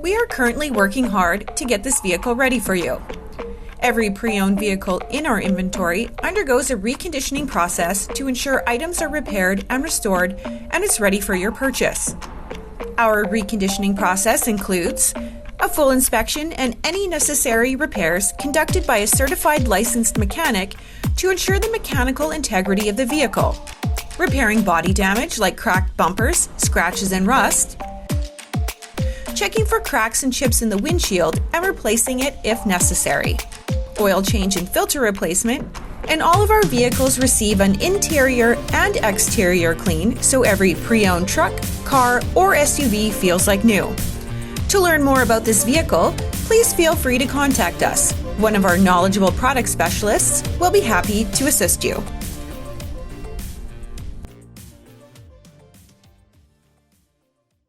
We are currently working hard to get this vehicle ready for you. Every pre-owned vehicle in our inventory undergoes a reconditioning process to ensure items are repaired and restored and is ready for your purchase. Our reconditioning process includes a full inspection and any necessary repairs conducted by a certified licensed mechanic to ensure the mechanical integrity of the vehicle, repairing body damage like cracked bumpers, scratches, and rust, checking for cracks and chips in the windshield and replacing it if necessary, oil change and filter replacement, and all of our vehicles receive an interior and exterior clean so every pre-owned truck, car, or SUV feels like new. To learn more about this vehicle, please feel free to contact us. One of our knowledgeable product specialists will be happy to assist you.